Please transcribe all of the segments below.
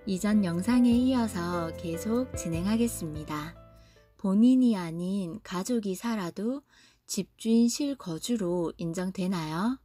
이전 영상에 이어서 계속 진행하겠습니다. 본인이 아닌 가족이 살아도 집주인 실거주로 인정되나요?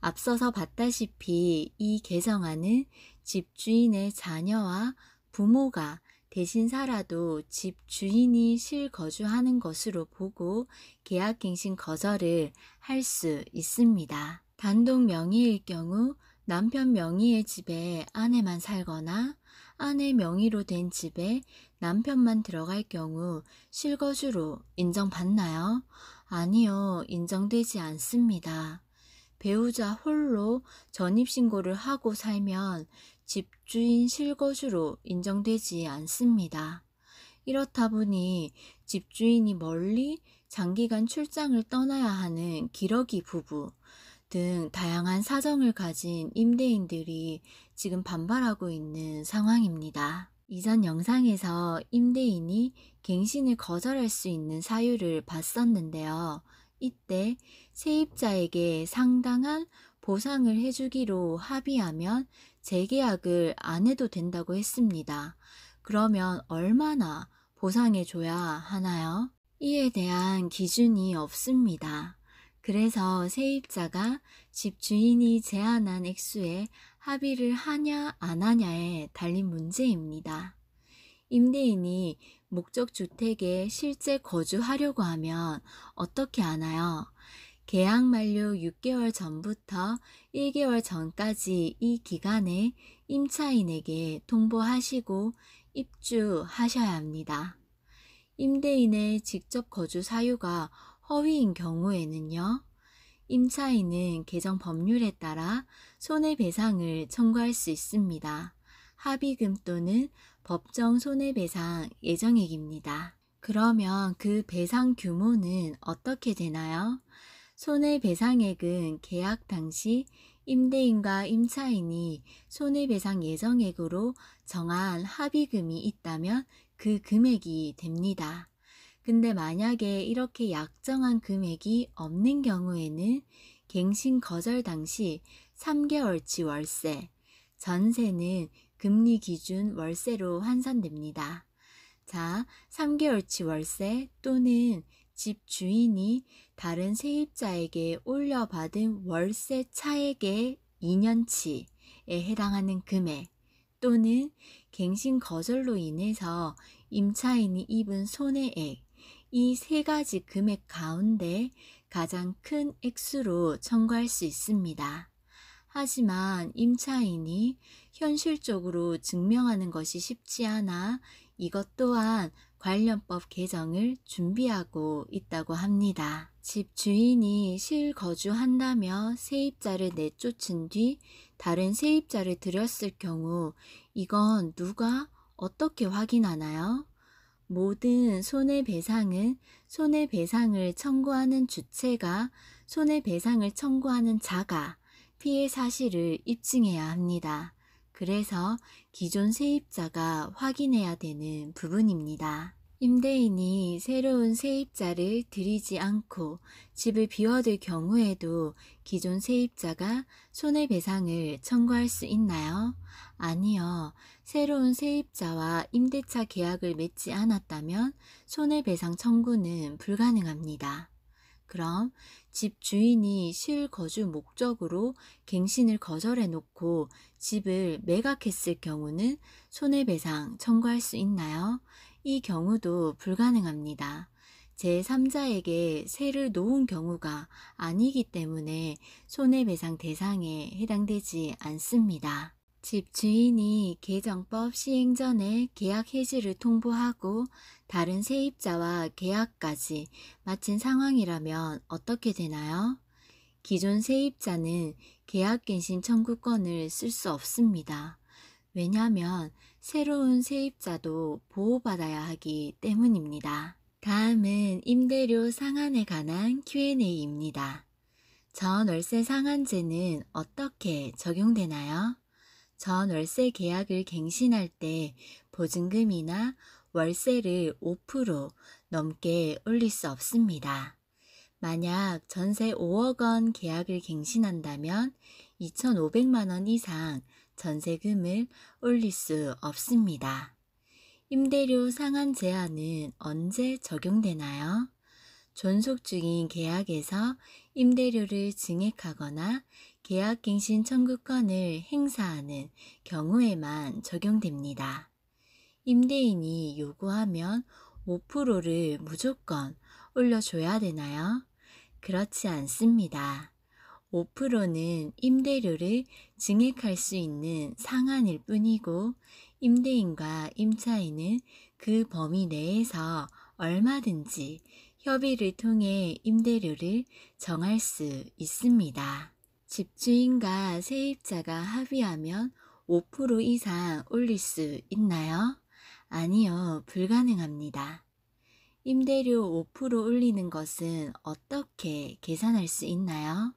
앞서서 봤다시피 이 개정안은 집주인의 자녀와 부모가 대신 살아도 집주인이 실거주하는 것으로 보고 계약갱신 거절을 할 수 있습니다. 단독 명의일 경우 남편 명의의 집에 아내만 살거나 아내 명의로 된 집에 남편만 들어갈 경우 실거주로 인정받나요? 아니요, 인정되지 않습니다. 배우자 홀로 전입신고를 하고 살면 집주인 실거주로 인정되지 않습니다. 이렇다 보니 집주인이 멀리 장기간 출장을 떠나야 하는 기러기 부부 등 다양한 사정을 가진 임대인들이 지금 반발하고 있는 상황입니다. 이전 영상에서 임대인이 갱신을 거절할 수 있는 사유를 봤었는데요. 이때 세입자에게 상당한 보상을 해주기로 합의하면 재계약을 안 해도 된다고 했습니다. 그러면 얼마나 보상해줘야 하나요? 이에 대한 기준이 없습니다. 그래서 세입자가 집주인이 제안한 액수에 합의를 하냐 안 하냐에 달린 문제입니다. 임대인이 목적주택에 실제 거주하려고 하면 어떻게 하나요? 계약 만료 6개월 전부터 1개월 전까지 이 기간에 임차인에게 통보하시고 입주하셔야 합니다. 임대인의 직접 거주 사유가 허위인 경우에는요, 임차인은 개정 법률에 따라 손해배상을 청구할 수 있습니다. 합의금 또는 법정 손해배상 예정액입니다. 그러면 그 배상 규모는 어떻게 되나요? 손해배상액은 계약 당시 임대인과 임차인이 손해배상 예정액으로 정한 합의금이 있다면 그 금액이 됩니다. 근데 만약에 이렇게 약정한 금액이 없는 경우에는 갱신 거절 당시 3개월치 월세, 전세는 금리 기준 월세로 환산됩니다. 자, 3개월치 월세 또는 집 주인이 다른 세입자에게 올려받은 월세 차액의 2년치에 해당하는 금액 또는 갱신 거절로 인해서 임차인이 입은 손해액, 이 세 가지 금액 가운데 가장 큰 액수로 청구할 수 있습니다. 하지만 임차인이 현실적으로 증명하는 것이 쉽지 않아 이것 또한 관련법 개정을 준비하고 있다고 합니다. 집 주인이 실거주한다며 세입자를 내쫓은 뒤 다른 세입자를 들였을 경우 이건 누가 어떻게 확인하나요? 모든 손해배상은 손해배상을 청구하는 주체가 손해배상을 청구하는 자가 피해 사실을 입증해야 합니다. 그래서 기존 세입자가 확인해야 되는 부분입니다. 임대인이 새로운 세입자를 들이지 않고 집을 비워둘 경우에도 기존 세입자가 손해배상을 청구할 수 있나요? 아니요. 새로운 세입자와 임대차 계약을 맺지 않았다면 손해배상 청구는 불가능합니다. 그럼 집 주인이 실거주 목적으로 갱신을 거절해 놓고 집을 매각했을 경우는 손해배상 청구할 수 있나요? 이 경우도 불가능합니다. 제3자에게 세를 놓은 경우가 아니기 때문에 손해배상 대상에 해당되지 않습니다. 집 주인이 개정법 시행 전에 계약 해지를 통보하고 다른 세입자와 계약까지 마친 상황이라면 어떻게 되나요? 기존 세입자는 계약갱신 청구권을 쓸 수 없습니다. 왜냐하면 새로운 세입자도 보호받아야 하기 때문입니다. 다음은 임대료 상한에 관한 Q&A입니다. 전월세 상한제는 어떻게 적용되나요? 전월세 계약을 갱신할 때 보증금이나 월세를 5% 넘게 올릴 수 없습니다. 만약 전세 5억 원 계약을 갱신한다면 2,500만 원 이상 전세금을 올릴 수 없습니다. 임대료 상한 제한은 언제 적용되나요? 존속 중인 계약에서 임대료를 증액하거나 계약갱신 청구권을 행사하는 경우에만 적용됩니다. 임대인이 요구하면 5%를 무조건 올려줘야 되나요? 그렇지 않습니다. 5%는 임대료를 증액할 수 있는 상한일 뿐이고 임대인과 임차인은 그 범위 내에서 얼마든지 협의를 통해 임대료를 정할 수 있습니다. 집주인과 세입자가 합의하면 5% 이상 올릴 수 있나요? 아니요, 불가능합니다. 임대료 5% 올리는 것은 어떻게 계산할 수 있나요?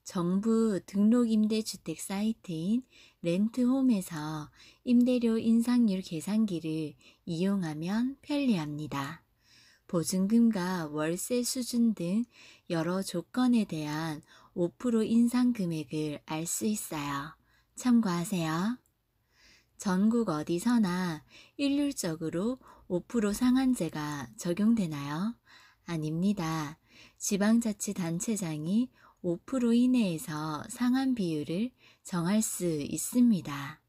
정부 등록임대주택 사이트인 렌트홈에서 임대료 인상률 계산기를 이용하면 편리합니다. 보증금과 월세 수준 등 여러 조건에 대한 5% 인상 금액을 알 수 있어요. 참고하세요. 전국 어디서나 일률적으로 5% 상한제가 적용되나요? 아닙니다. 지방자치단체장이 5% 이내에서 상한 비율을 정할 수 있습니다.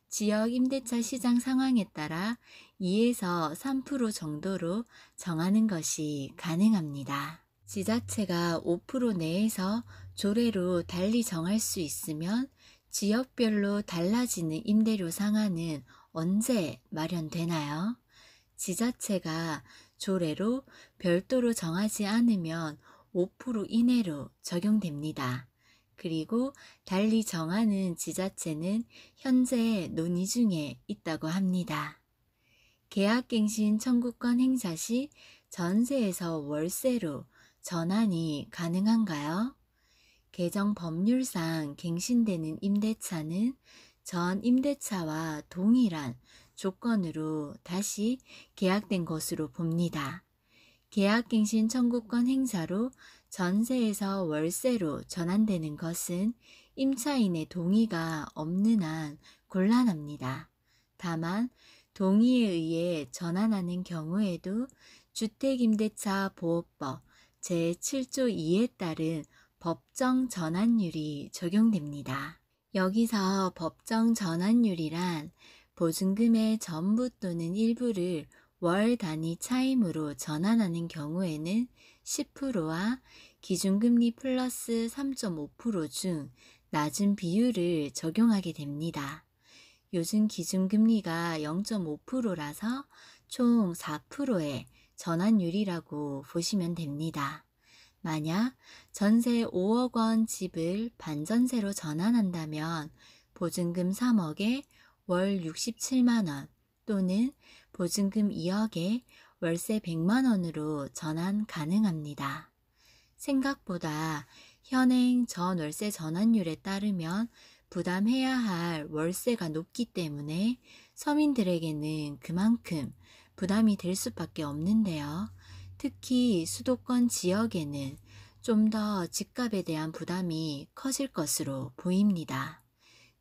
지역 임대차 시장 상황에 따라 2에서 3% 정도로 정하는 것이 가능합니다. 지자체가 5% 내에서 조례로 달리 정할 수 있으면 지역별로 달라지는 임대료 상한은 언제 마련되나요? 지자체가 조례로 별도로 정하지 않으면 5% 이내로 적용됩니다. 그리고 달리 정하는 지자체는 현재 논의 중에 있다고 합니다. 계약갱신 청구권 행사 시 전세에서 월세로 전환이 가능한가요? 개정 법률상 갱신되는 임대차는 전 임대차와 동일한 조건으로 다시 계약된 것으로 봅니다. 계약갱신 청구권 행사로 전세에서 월세로 전환되는 것은 임차인의 동의가 없는 한 곤란합니다. 다만 동의에 의해 전환하는 경우에도 주택임대차 보호법 제7조 2에 따른 법정 전환율이 적용됩니다. 여기서 법정 전환율이란 보증금의 전부 또는 일부를 월 단위 차임으로 전환하는 경우에는 10%와 기준금리 플러스 3.5% 중 낮은 비율을 적용하게 됩니다. 요즘 기준금리가 0.5%라서 총 4%의 전환율이라고 보시면 됩니다. 만약 전세 5억 원 집을 반전세로 전환한다면 보증금 3억에 월 67만 원 또는 보증금 2억에 월세 100만 원으로 전환 가능합니다. 생각보다 현행 전월세 전환율에 따르면 부담해야 할 월세가 높기 때문에 서민들에게는 그만큼 부담이 될 수밖에 없는데요. 특히 수도권 지역에는 좀 더 집값에 대한 부담이 커질 것으로 보입니다.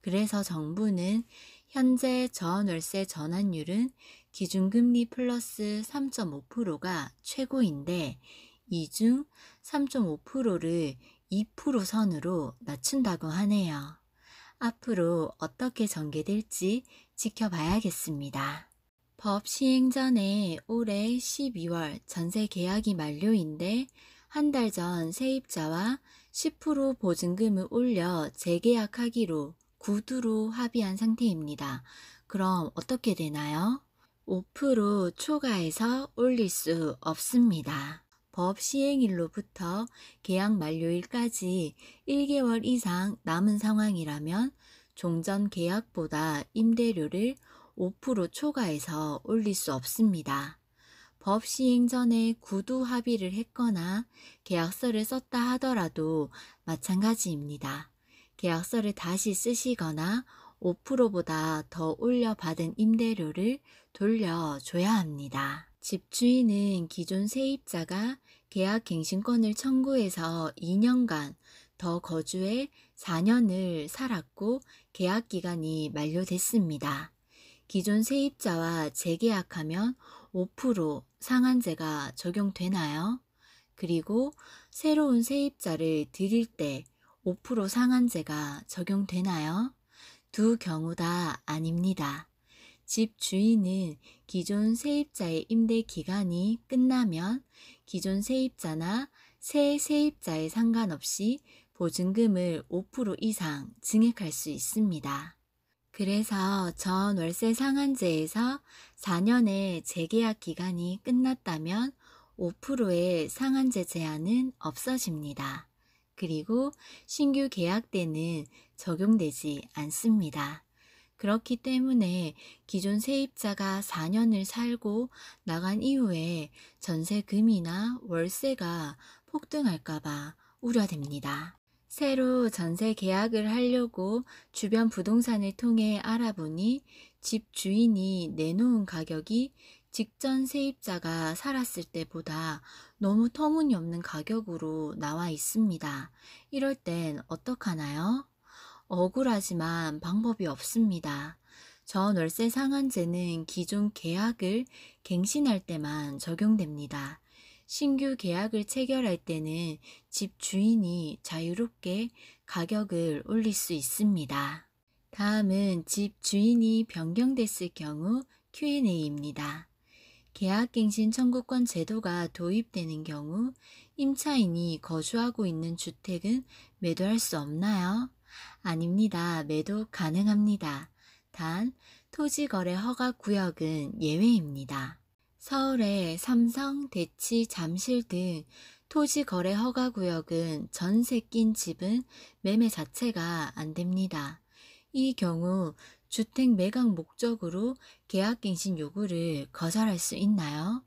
그래서 정부는 현재 전월세 전환율은 기준금리 플러스 3.5%가 최고인데 이 중 3.5%를 2% 선으로 낮춘다고 하네요. 앞으로 어떻게 전개될지 지켜봐야겠습니다. 법 시행 전에 올해 12월 전세 계약이 만료인데 한 달 전 세입자와 10% 보증금을 올려 재계약하기로 구두로 합의한 상태입니다. 그럼 어떻게 되나요? 5% 초과해서 올릴 수 없습니다. 법 시행일로부터 계약 만료일까지 1개월 이상 남은 상황이라면 종전 계약보다 임대료를 5% 초과해서 올릴 수 없습니다. 법 시행 전에 구두 합의를 했거나 계약서를 썼다 하더라도 마찬가지입니다. 계약서를 다시 쓰시거나 5%보다 더 올려받은 임대료를 돌려줘야 합니다. 집주인은 기존 세입자가 계약 갱신권을 청구해서 2년간 더 거주해 4년을 살았고 계약 기간이 만료됐습니다. 기존 세입자와 재계약하면 5% 상한제가 적용되나요? 그리고 새로운 세입자를 들일 때 5% 상한제가 적용되나요? 두 경우 다 아닙니다. 집 주인은 기존 세입자의 임대 기간이 끝나면 기존 세입자나 새 세입자에 상관없이 보증금을 5% 이상 증액할 수 있습니다. 그래서 전 월세 상한제에서 4년의 재계약 기간이 끝났다면 5%의 상한제 제한은 없어집니다. 그리고 신규 계약 때는 적용되지 않습니다. 그렇기 때문에 기존 세입자가 4년을 살고 나간 이후에 전세금이나 월세가 폭등할까봐 우려됩니다. 새로 전세 계약을 하려고 주변 부동산을 통해 알아보니 집 주인이 내놓은 가격이 직전 세입자가 살았을 때보다 너무 터무니없는 가격으로 나와 있습니다. 이럴 땐 어떡하나요? 억울하지만 방법이 없습니다. 전월세 상한제는 기존 계약을 갱신할 때만 적용됩니다. 신규 계약을 체결할 때는 집 주인이 자유롭게 가격을 올릴 수 있습니다. 다음은 집 주인이 변경됐을 경우 Q&A입니다. 계약갱신 청구권 제도가 도입되는 경우 임차인이 거주하고 있는 주택은 매도할 수 없나요? 아닙니다. 매도 가능합니다. 단 토지거래 허가구역은 예외입니다. 서울의 삼성, 대치, 잠실 등 토지거래 허가구역은 전세 낀 집은 매매 자체가 안 됩니다. 이 경우 주택 매각 목적으로 계약갱신 요구를 거절할 수 있나요?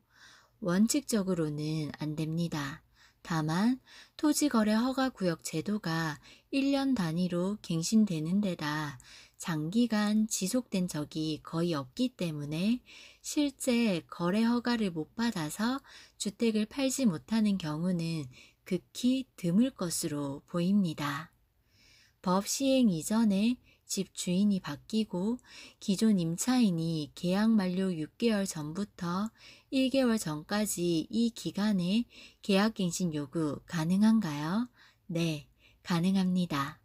원칙적으로는 안 됩니다. 다만 토지거래 허가구역 제도가 1년 단위로 갱신되는 데다 장기간 지속된 적이 거의 없기 때문에 실제 거래 허가를 못 받아서 주택을 팔지 못하는 경우는 극히 드물 것으로 보입니다. 법 시행 이전에 집 주인이 바뀌고 기존 임차인이 계약 만료 6개월 전부터 1개월 전까지 이 기간에 계약갱신 요구 가능한가요? 네, 가능합니다.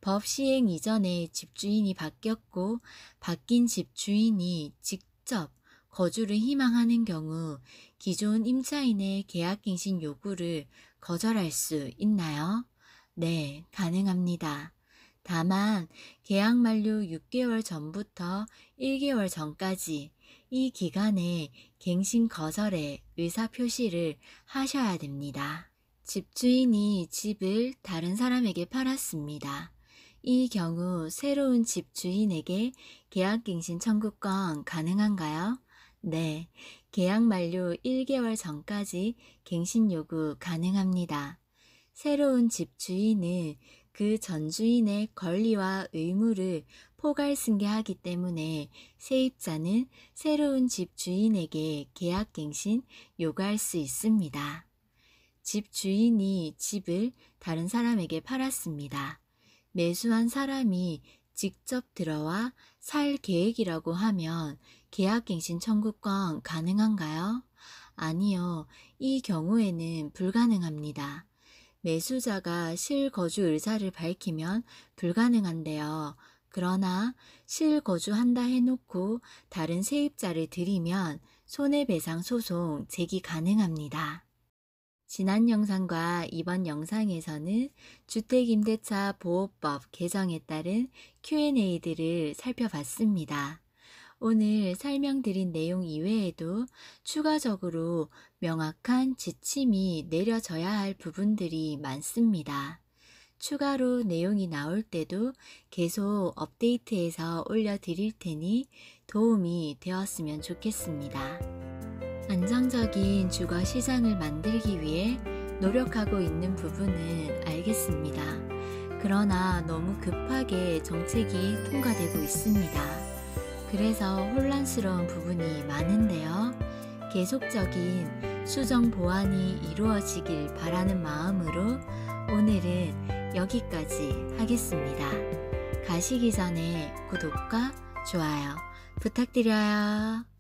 법 시행 이전에 집주인이 바뀌었고 바뀐 집주인이 직접 거주를 희망하는 경우 기존 임차인의 계약갱신 요구를 거절할 수 있나요? 네, 가능합니다. 다만 계약 만료 6개월 전부터 1개월 전까지 이 기간에 갱신 거절의 의사표시를 하셔야 됩니다. 집주인이 집을 다른 사람에게 팔았습니다. 이 경우 새로운 집주인에게 계약갱신 청구권 가능한가요? 네, 계약 만료 1개월 전까지 갱신 요구 가능합니다. 새로운 집주인은 그 전주인의 권리와 의무를 포괄승계하기 때문에 세입자는 새로운 집주인에게 계약갱신 요구할 수 있습니다. 집주인이 집을 다른 사람에게 팔았습니다. 매수한 사람이 직접 들어와 살 계획이라고 하면 계약갱신 청구권 가능한가요? 아니요, 이 경우에는 불가능합니다. 매수자가 실거주 의사를 밝히면 불가능한데요. 그러나 실거주한다 해놓고 다른 세입자를 들이면 손해배상 소송 제기 가능합니다. 지난 영상과 이번 영상에서는 주택임대차 보호법 개정에 따른 Q&A들을 살펴봤습니다. 오늘 설명드린 내용 이외에도 추가적으로 명확한 지침이 내려져야 할 부분들이 많습니다. 추가로 내용이 나올 때도 계속 업데이트해서 올려드릴 테니 도움이 되었으면 좋겠습니다. 안정적인 주거 시장을 만들기 위해 노력하고 있는 부분은 알겠습니다. 그러나 너무 급하게 정책이 통과되고 있습니다. 그래서 혼란스러운 부분이 많은데요. 계속적인 수정 보완이 이루어지길 바라는 마음으로 오늘은 여기까지 하겠습니다. 가시기 전에 구독과 좋아요 부탁드려요.